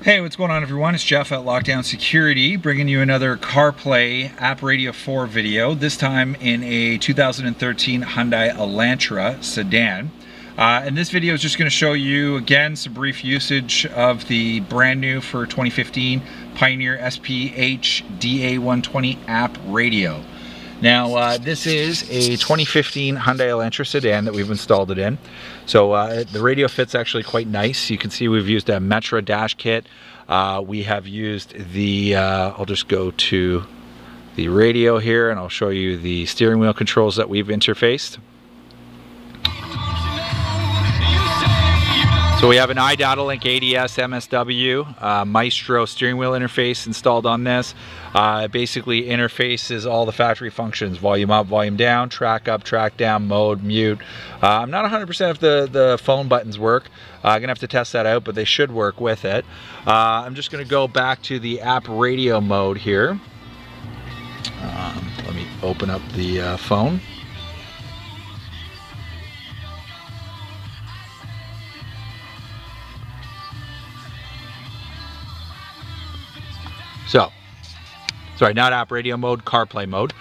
Hey, what's going on everyone? It's Jeff at Lockdown Security, bringing you another CarPlay AppRadio 4 video, this time in a 2013 Hyundai Elantra sedan. And this video is just going to show you, again, some brief usage of the brand new for 2015 Pioneer SPH-DA120 AppRadio. Now, this is a 2015 Hyundai Elantra sedan that we've installed it in. So the radio fits actually quite nice. You can see we've used a Metra dash kit. We have used the, I'll just go to the radio here and I'll show you the steering wheel controls that we've interfaced. So we have an iDataLink ADS MSW Maestro steering wheel interface installed on this. It basically interfaces all the factory functions: volume up, volume down, track up, track down, mode, mute. I'm not 100% if the phone buttons work. I'm gonna have to test that out, but they should work with it. I'm just gonna go back to the AppRadio mode here. Let me open up the phone. So, sorry, not AppRadio mode, CarPlay mode.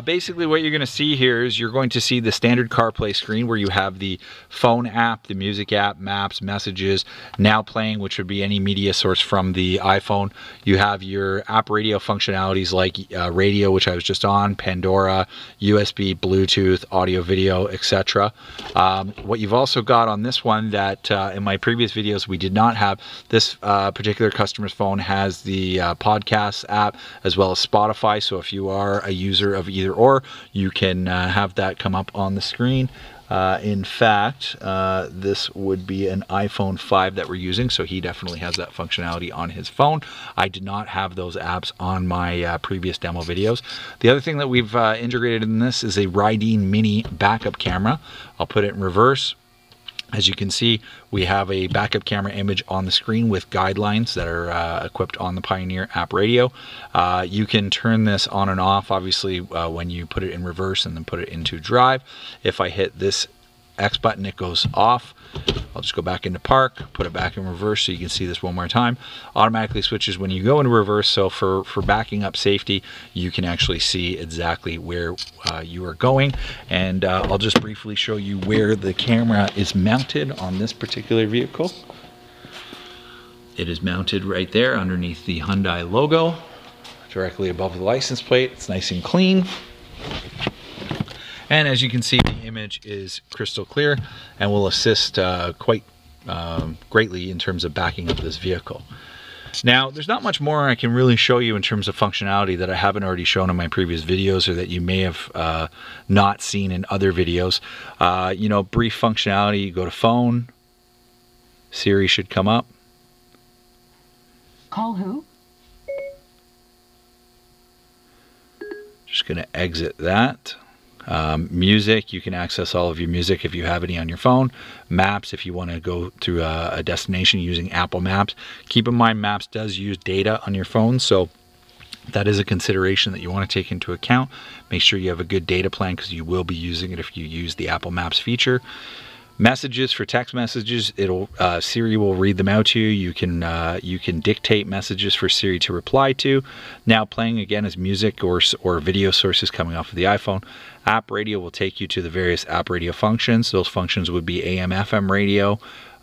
Basically what you're going to see here is you're going to see the standard CarPlay screen where you have the phone app, the music app, maps, messages, now playing, which would be any media source from the iPhone. You have your AppRadio functionalities like radio, which I was just on, Pandora, USB, Bluetooth, audio, video, etc. What you've also got on this one that in my previous videos we did not have, this particular customer's phone has the podcast app as well as Spotify. So if you are a user of either or, you can have that come up on the screen. In fact, this would be an iPhone 5 that we're using, so he definitely has that functionality on his phone. I did not have those apps on my previous demo videos. The other thing that we've integrated in this is a Rydeen Mini backup camera. I'll put it in reverse. As you can see, we have a backup camera image on the screen with guidelines that are equipped on the Pioneer AppRadio. You can turn this on and off, obviously, when you put it in reverse and then put it into drive. If I hit this X button, it goes off. I'll just go back into park, put it back in reverse so you can see this one more time. Automatically switches when you go into reverse, so for backing up safety, you can actually see exactly where you are going. And I'll just briefly show you where the camera is mounted on this particular vehicle. It is mounted right there underneath the Hyundai logo, directly above the license plate. It's nice and clean. And as you can see, the image is crystal clear and will assist quite greatly in terms of backing up this vehicle. Now, there's not much more I can really show you in terms of functionality that I haven't already shown in my previous videos or that you may have not seen in other videos. You know, brief functionality, you go to phone, Siri should come up. Call who? Just going to exit that. Music, you can access all of your music if you have any on your phone. Maps, if you want to go to a destination using Apple Maps. Keep in mind, Maps does use data on your phone, so that is a consideration that you want to take into account. Make sure you have a good data plan because you will be using it if you use the Apple Maps feature. Messages, for text messages, it'll Siri will read them out to you. You can dictate messages for Siri to reply to. Now playing, again, is music or video sources coming off of the iPhone. AppRadio will take you to the various AppRadio functions. Those functions would be AM, FM radio.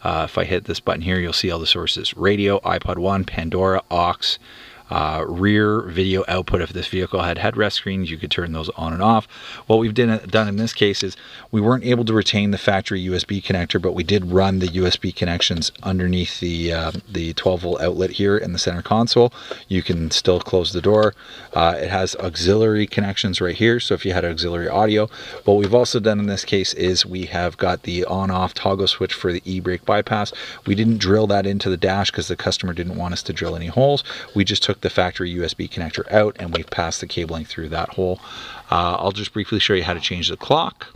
If I hit this button here, you'll see all the sources: radio, iPod 1, Pandora, aux. Rear video output. If this vehicle had headrest screens, you could turn those on and off. What we've done in this case is we weren't able to retain the factory USB connector, but we did run the USB connections underneath the 12-volt outlet here in the center console. You can still close the door. It has auxiliary connections right here, so if you had auxiliary audio. What we've also done in this case is we have got the on-off toggle switch for the e-brake bypass. We didn't drill that into the dash because the customer didn't want us to drill any holes. We just took the factory USB connector out and we've passed the cabling through that hole. I'll just briefly show you how to change the clock.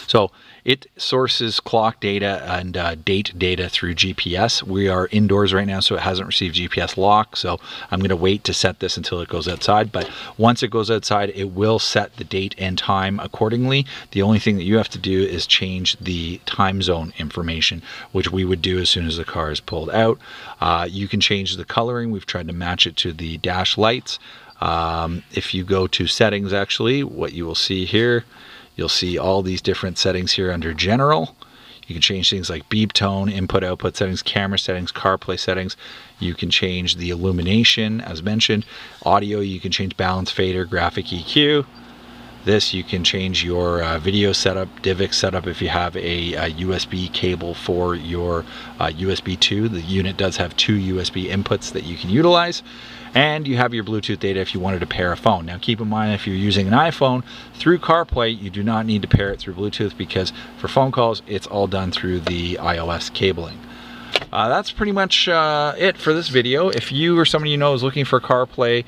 So It sources clock data and date data through GPS. We are indoors right now, so it hasn't received GPS lock, so I'm going to wait to set this until it goes outside. But once it goes outside, it will set the date and time accordingly. The only thing that you have to do is change the time zone information, which we would do as soon as the car is pulled out. You can change the coloring. We've tried to match it to the dash lights. If you go to settings, actually, what you will see here, you'll see all these different settings here under general. You can change things like beep tone, input output settings, camera settings, CarPlay settings. You can change the illumination, as mentioned. Audio, you can change balance, fader, graphic EQ. This, you can change your video setup, DivX setup if you have a USB cable for your USB 2. The unit does have 2 USB inputs that you can utilize. And you have your Bluetooth data if you wanted to pair a phone. Now keep in mind, if you're using an iPhone through CarPlay, you do not need to pair it through Bluetooth, because for phone calls, it's all done through the iOS cabling. That's pretty much it for this video. If you or somebody you know is looking for CarPlay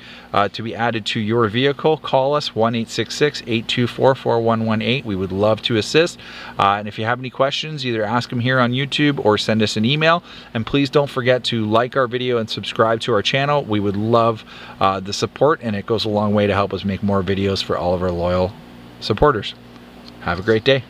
to be added to your vehicle, call us 1-866-824-4118. We would love to assist. And if you have any questions, either ask them here on YouTube or send us an email. And please don't forget to like our video and subscribe to our channel. We would love the support, and it goes a long way to help us make more videos for all of our loyal supporters. Have a great day.